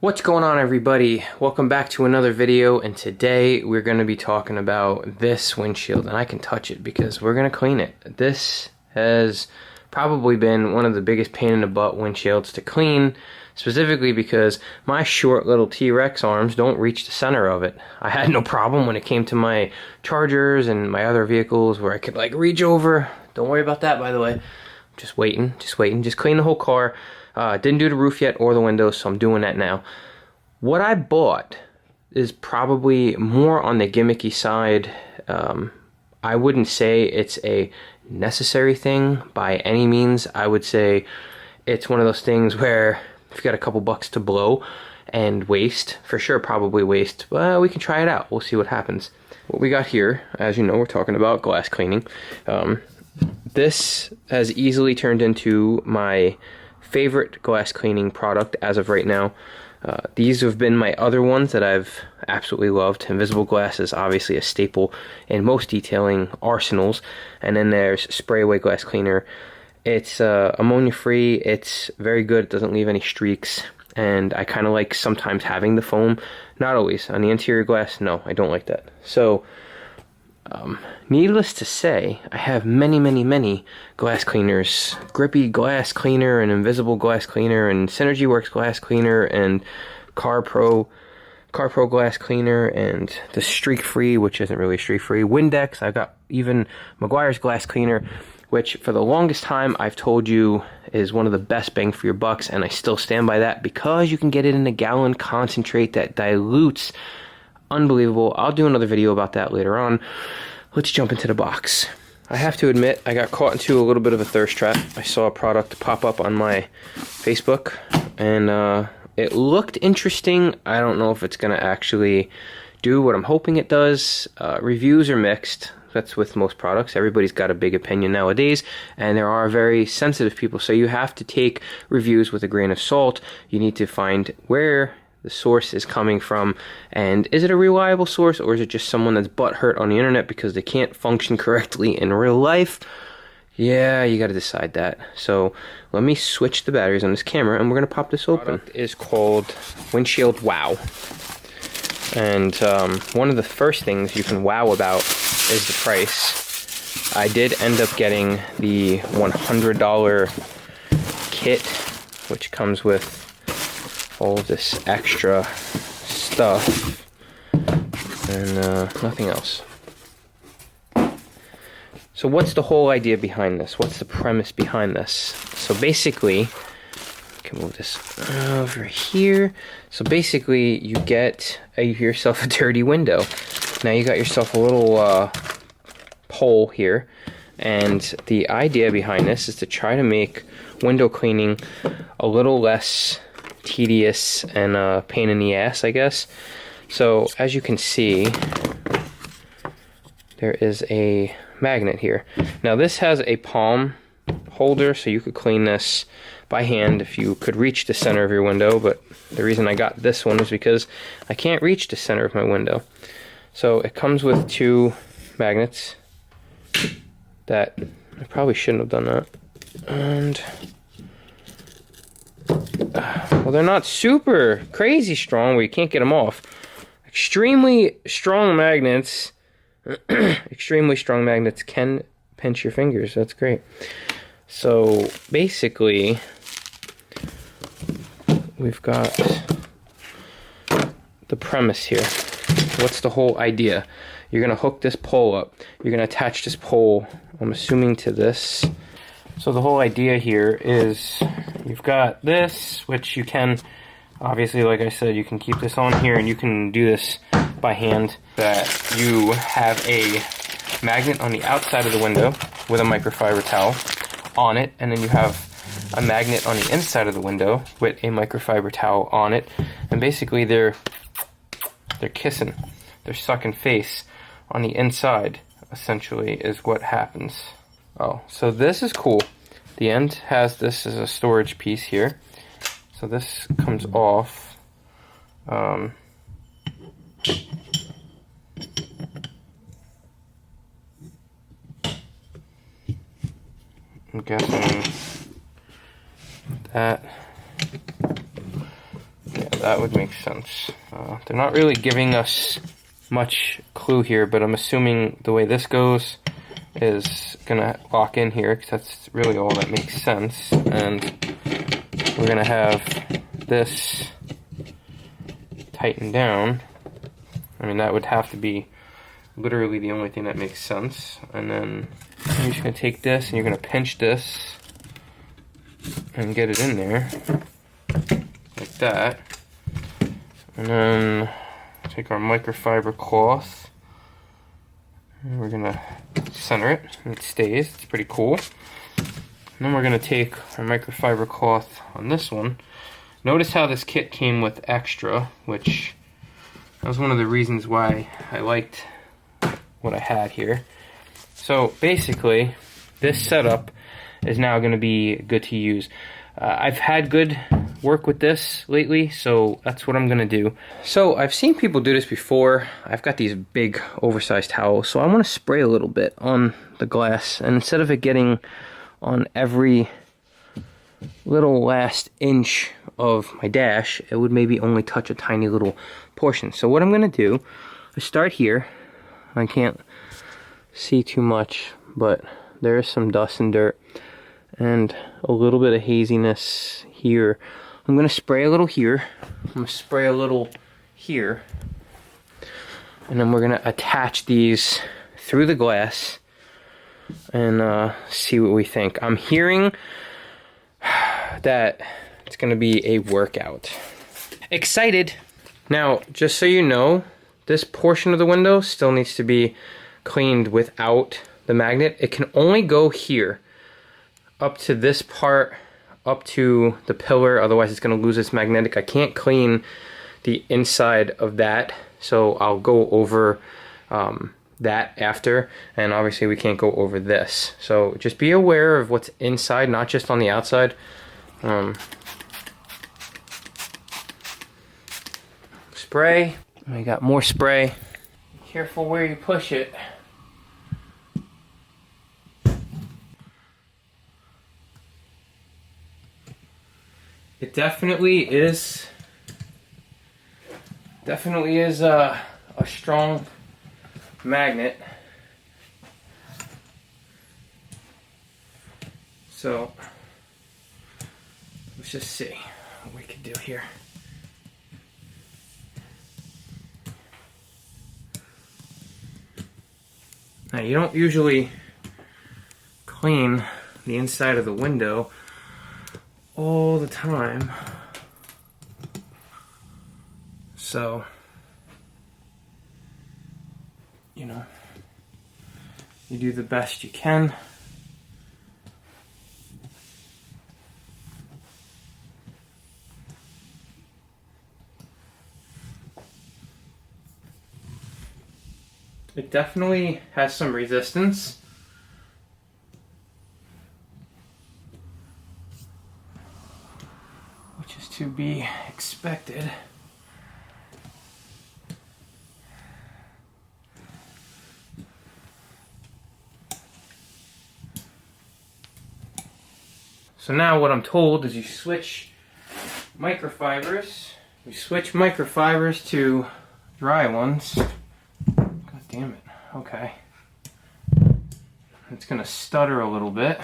What's going on, everybody? Welcome back to another video, and today we're going to be talking about this windshield, and I can touch it because we're going to clean it. This has probably been one of the biggest pain in the butt windshields to clean, specifically because my short little T-Rex arms don't reach the center of it. I had no problem when it came to my Chargers and my other vehicles where I could like reach over. Don't worry about that, by the way. Just waiting, just clean the whole car. Didn't do the roof yet or the windows, so I'm doing that now. What I bought is probably more on the gimmicky side. I wouldn't say it's a necessary thing by any means. I would say it's one of those things where if you got a couple bucks to blow and waste, for sure probably waste, well, we can try it out. We'll see what happens. What we got here, as you know, we're talking about glass cleaning. This has easily turned into my favorite glass cleaning product as of right now. These have been my other ones that I've absolutely loved. Invisible glass is obviously a staple in most detailing arsenals. And then there's spray away glass cleaner. It's ammonia free. It's very good. It doesn't leave any streaks. And I kind of like sometimes having the foam. Not always. On the interior glass, no, I don't like that. So needless to say, I have many glass cleaners. Grippy glass cleaner and invisible glass cleaner and Synergy Works glass cleaner and Car Pro glass cleaner and the streak free, which isn't really streak free, Windex. I've got even Meguiar's glass cleaner, which for the longest time I've told you is one of the best bang for your bucks, and I still stand by that because you can get it in a gallon concentrate that dilutes. Unbelievable. I'll do another video about that later on. Let's jump into the box. I have to admit, I got caught into a little bit of a thirst trap. I saw a product pop up on my Facebook, and it looked interesting. I don't know if it's going to actually do what I'm hoping it does. Reviews are mixed. That's with most products. Everybody's got a big opinion nowadays, and there are very sensitive people, so you have to take reviews with a grain of salt. You need to find where the source is coming from, and is it a reliable source, or is it just someone that's butthurt on the internet because they can't function correctly in real life? Yeah, you got to decide that. So let me switch the batteries on this camera, and we're going to pop this open. The product is called Windshield WOW, and one of the first things you can wow about is the price. I did end up getting the $100 kit, which comes with all of this extra stuff and nothing else. So what's the whole idea behind this? What's the premise behind this? So basically, I can move this over here. So basically, you get yourself a dirty window. Now you got yourself a little pole here, and the idea behind this is to try to make window cleaning a little less tedious and a pain in the ass, I guess. So as you can see, there is a magnet here. Now this has a palm holder, so you could clean this by hand if you could reach the center of your window, but the reason I got this one is because I can't reach the center of my window. So it comes with two magnets that I probably shouldn't have done that. And well, they're not super crazy strong where you can't get them off. Extremely strong magnets extremely strong magnets can pinch your fingers. That's great. So basically, we've got the premise here. What's the whole idea? You're going to hook this pole up. You're going to attach this pole, I'm assuming, to this. So the whole idea here is you've got this, which you can, obviously, like I said, you can keep this on here and you can do this by hand. That you have a magnet on the outside of the window with a microfiber towel on it, and then you have a magnet on the inside of the window with a microfiber towel on it, and basically they're kissing, they're sucking face on the inside, essentially, is what happens. Oh, so this is cool. The end has this as a storage piece here. So this comes off. I'm guessing that. Yeah, that would make sense. They're not really giving us much clue here, but I'm assuming the way this goes is gonna lock in here, because that's really all that makes sense. And we're gonna have this tighten down. I mean, that would have to be literally the only thing that makes sense. And then you're just gonna take this and you're gonna pinch this and get it in there like that. And then take our microfiber cloth and we're gonna center it, and it stays. It's pretty cool. And then we're gonna take our microfiber cloth on this one. Notice how this kit came with extra, which that was one of the reasons why I liked what I had here. So basically, this setup is now going to be good to use. I've had good work with this lately, so that's what I'm going to do. So I've seen people do this before. I've got these big oversized towels, so I want to spray a little bit on the glass, and instead of it getting on every little last inch of my dash, it would maybe only touch a tiny little portion. So what I'm going to do is start here. I can't see too much, but there's some dust and dirt and a little bit of haziness here. I'm going to spray a little here. I'm going to spray a little here. And then we're going to attach these through the glass and see what we think. I'm hearing that it's going to be a workout. Excited! Now, just so you know, this portion of the window still needs to be cleaned without the magnet. It can only go here, up to this part, up to the pillar, otherwise it's going to lose its magnetic. I can't clean the inside of that, so I'll go over that after, and obviously we can't go over this. So just be aware of what's inside, not just on the outside. Spray. We got more spray. Be careful where you push it. It definitely is a strong magnet. So let's just see what we can do here. Now, you don't usually clean the inside of the window all the time, so you know, you do the best you can. It definitely has some resistance. Which is to be expected. So now what I'm told is you switch microfibers. We switch microfibers to dry ones. Damn it. Okay. It's gonna stutter a little bit.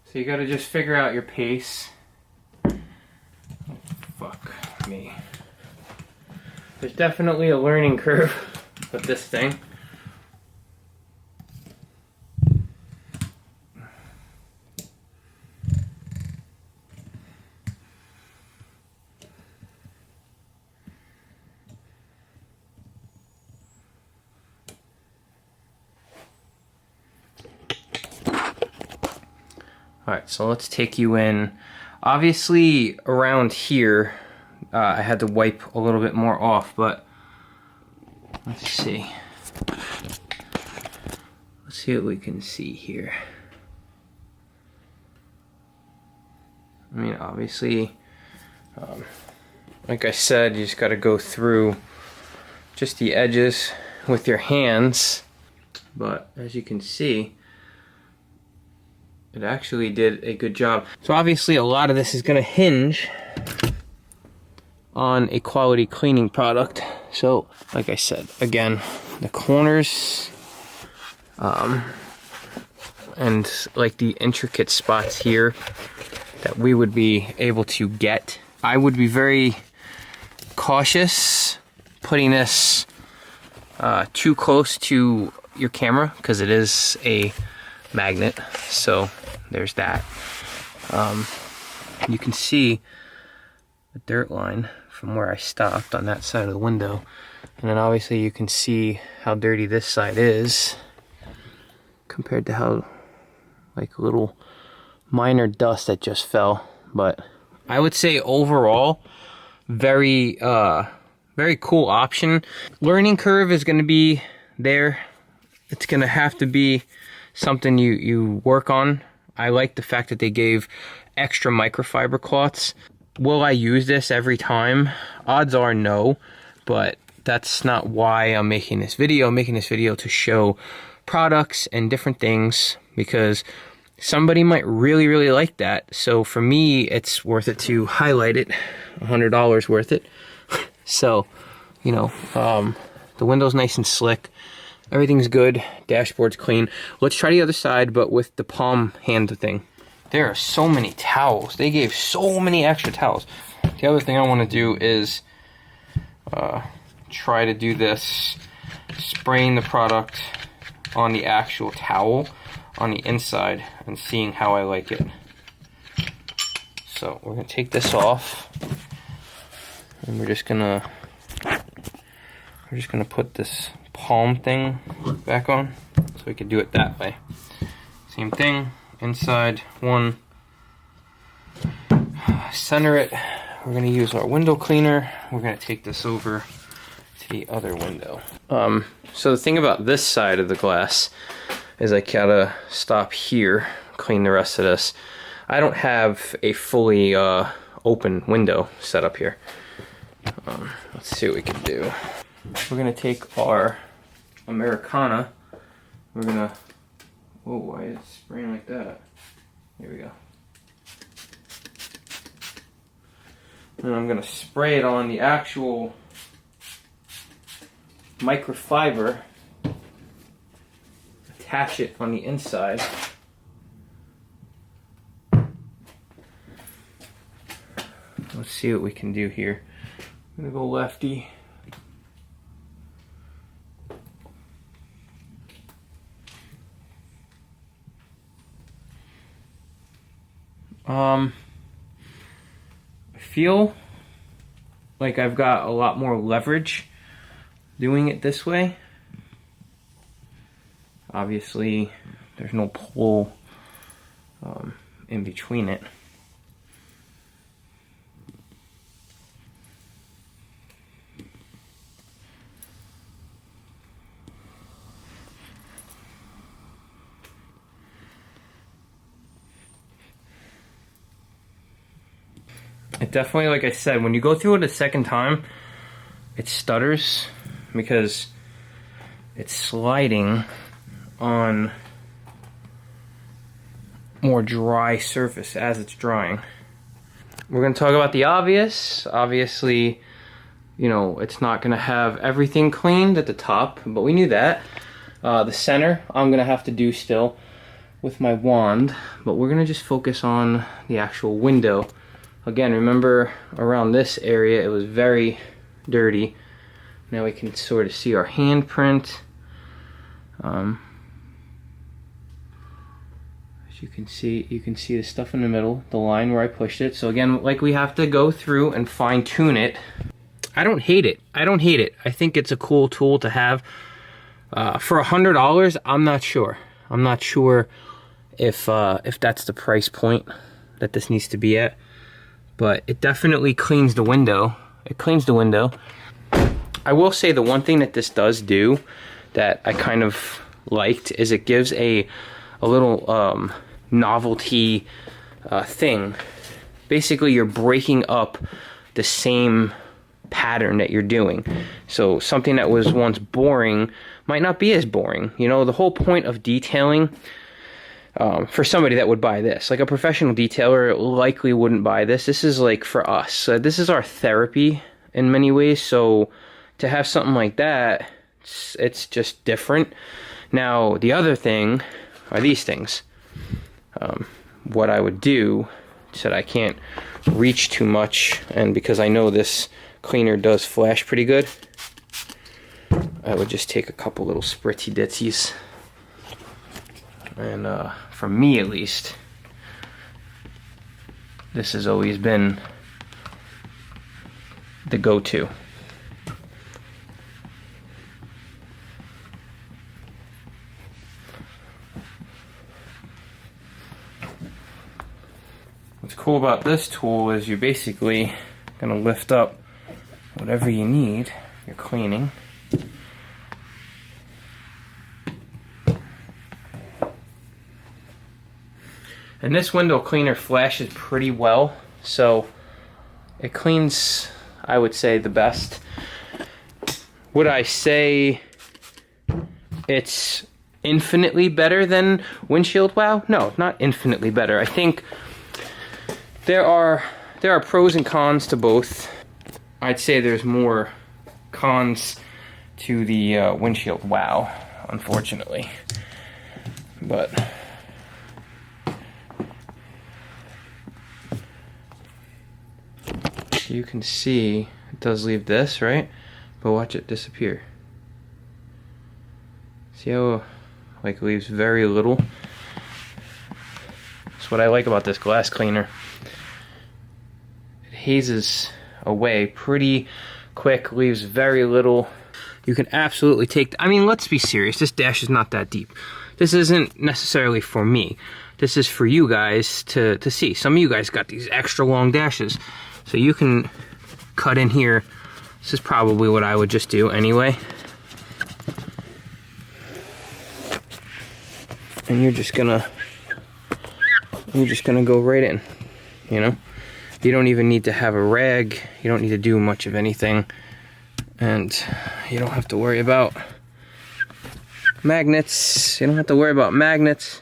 So you gotta just figure out your pace. Oh, fuck me. There's definitely a learning curve with this thing. Alright, so let's take you in. Obviously, around here, I had to wipe a little bit more off, but let's see. Let's see what we can see here. I mean, obviously, like I said, you just got to go through just the edges with your hands. But as you can see, it actually did a good job. So obviously a lot of this is going to hinge on a quality cleaning product. So, like I said, again, the corners, and like the intricate spots here that we would be able to get. I would be very cautious putting this too close to your camera because it is a magnet. So there's that. You can see the dirt line from where I stopped on that side of the window, and then obviously you can see how dirty this side is compared to how like a little minor dust that just fell. But I would say overall very very cool option. Learning curve is going to be there. It's going to have to be something you work on. I like the fact that they gave extra microfiber cloths. Will I use this every time? Odds are no, but that's not why I'm making this video. I'm making this video to show products and different things because somebody might really like that. So for me, it's worth it to highlight it. $100 worth it. So, you know, the window's nice and slick. Everything's good. Dashboard's clean. Let's try the other side, but with the palm hand thing. There are so many towels. They gave so many extra towels. The other thing I want to do is try to do this, spraying the product on the actual towel on the inside and seeing how I like it. So we're going to take this off, and we're just gonna put this palm thing back on so we can do it that way. Same thing, inside one, center it. We're going to use our window cleaner. We're going to take this over to the other window. So the thing about this side of the glass is I gotta stop here, clean the rest of this. I don't have a fully open window set up here. Let's see what we can do. We're gonna take our Americana. We're gonna, whoa, why is it spraying like that? Here we go. And I'm gonna spray it on the actual microfiber, attach it on the inside. Let's see what we can do here. I'm gonna go lefty. I feel like I've got a lot more leverage doing it this way. Obviously, there's no pull in between it. It definitely, like I said, when you go through it a second time, it stutters because it's sliding on more dry surface as it's drying. We're going to talk about the obvious. Obviously, you know, it's not going to have everything cleaned at the top, but we knew that. The center, I'm going to have to do still with my wand, but we're going to just focus on the actual window. Again, remember around this area, it was very dirty. Now we can sort of see our handprint. As you can see the stuff in the middle, the line where I pushed it. So again, like, we have to go through and fine tune it. I don't hate it. I don't hate it. I think it's a cool tool to have. For $100, I'm not sure. I'm not sure if that's the price point that this needs to be at. But it definitely cleans the window. It cleans the window. I will say the one thing that this does do that I kind of liked is it gives a little novelty thing. Basically, you're breaking up the same pattern that you're doing. So something that was once boring might not be as boring. You know, the whole point of detailing for somebody that would buy this. Like a professional detailer likely wouldn't buy this. This is like for us. This is our therapy in many ways. So to have something like that, it's just different. Now, the other thing are these things. What I would do, so that I can't reach too much, and because I know this cleaner does flash pretty good, I would just take a couple little spritzy ditsies. And for me at least, this has always been the go-to. What's cool about this tool is you're basically gonna lift up whatever you need, you're cleaning. And this window cleaner flashes pretty well, so it cleans, I would say, the best. Would I say it's infinitely better than Windshield WOW? No, not infinitely better. I think there are pros and cons to both. I'd say there's more cons to the Windshield WOW, unfortunately. But you can see it does leave this, right? But watch it disappear. See how like leaves very little? That's what I like about this glass cleaner. It hazes away pretty quick, leaves very little. You can absolutely take, I mean, let's be serious, this dash is not that deep. This isn't necessarily for me. This is for you guys to see. Some of you guys got these extra long dashes. So you can cut in here. This is probably what I would just do anyway. And you're just gonna go right in, you know? You don't even need to have a rag. You don't need to do much of anything. And you don't have to worry about magnets. You don't have to worry about magnets.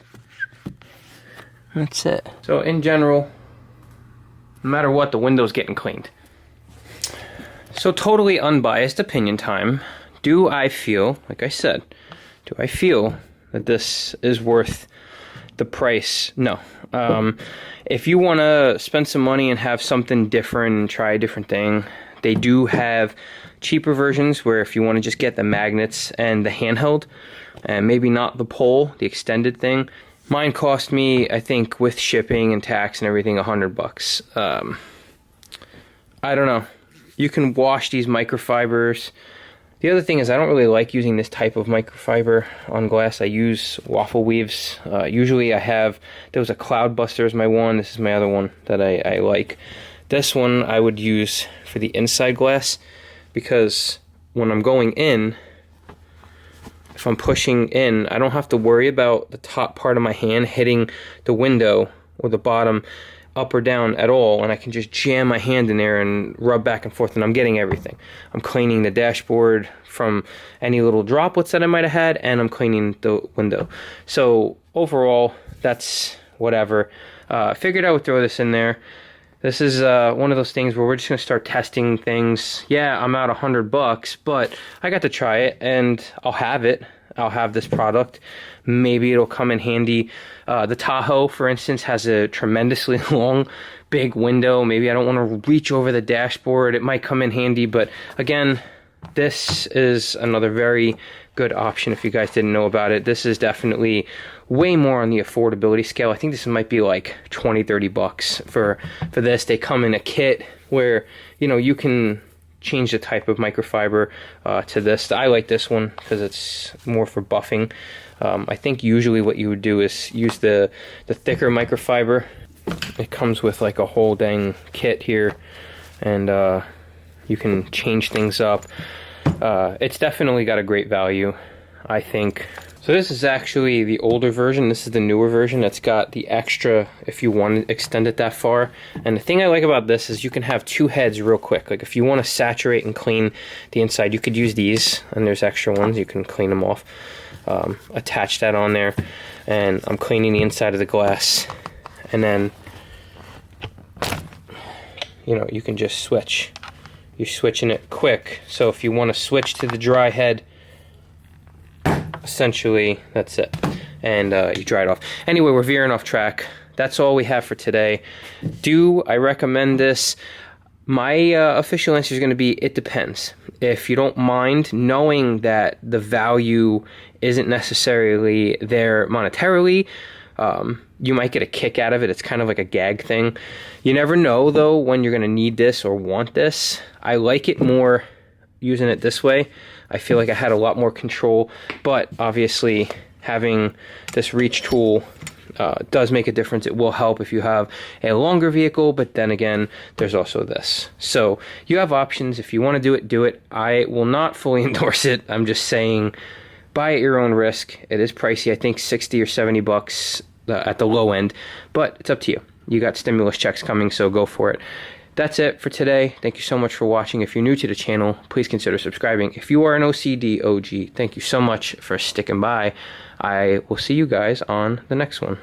That's it. So in general, no matter what, the window's getting cleaned. So totally unbiased opinion time. Do I feel, like I said, do I feel that this is worth the price? No. If you want to spend some money and have something different and try a different thing, they do have cheaper versions where if you want to just get the magnets and the handheld, and maybe not the pole, the extended thing. Mine cost me, I think, with shipping and tax and everything, $100. I don't know. You can wash these microfibers. The other thing is I don't really like using this type of microfiber on glass. I use waffle weaves. Usually I have, there was a Cloudbuster is my one. This is my other one that I like. This one I would use for the inside glass because when I'm going in, if I'm pushing in, I don't have to worry about the top part of my hand hitting the window or the bottom up or down at all, and I can just jam my hand in there and rub back and forth, and I'm getting everything. I'm cleaning the dashboard from any little droplets that I might have had, and I'm cleaning the window. So overall, that's whatever. Figured I would throw this in there. This is one of those things where we're just gonna start testing things. Yeah, I'm out $100, but I got to try it, and I'll have it. I'll have this product. Maybe it'll come in handy. The Tahoe, for instance, has a tremendously long, big window. Maybe I don't want to reach over the dashboard. It might come in handy, but again, this is another very good option if you guys didn't know about it. This is definitely way more on the affordability scale. I think this might be like $20-30 for this. They come in a kit where, you know, you can change the type of microfiber to this. I like this one because it's more for buffing. I think usually what you would do is use the thicker microfiber. It comes with like a whole dang kit here, and you can change things up. It's definitely got a great value, I think. So So this is actually the older version. This is the newer version that's got the extra if you want to extend it that far. And the thing I like about this is you can have two heads real quick. Like if you want to saturate and clean the inside, you could use these, and there's extra ones. You can clean them off. Attach that on there, and I'm cleaning the inside of the glass, and then you know, you can just switch. You're switching it quick, so if you want to switch to the dry head, essentially that's it, and you dry it off. Anyway, we're veering off track. That's all we have for today. Do I recommend this? My official answer is going to be it depends. If you don't mind knowing that the value isn't necessarily there monetarily, you might get a kick out of it. It's kind of like a gag thing. You never know, though, when you're going to need this or want this. I like it more using it this way. I feel like I had a lot more control, but obviously having this reach tool does make a difference. It will help if you have a longer vehicle, but then again, there's also this. So you have options. If you want to do it, do it. I will not fully endorse it. I'm just saying buy at your own risk. It is pricey. I think 60 or 70 bucks at the low end, but it's up to you. You got stimulus checks coming, so go for it. That's it for today. Thank you so much for watching. If you're new to the channel, please consider subscribing. If you are an OCD OG, thank you so much for sticking by. I will see you guys on the next one.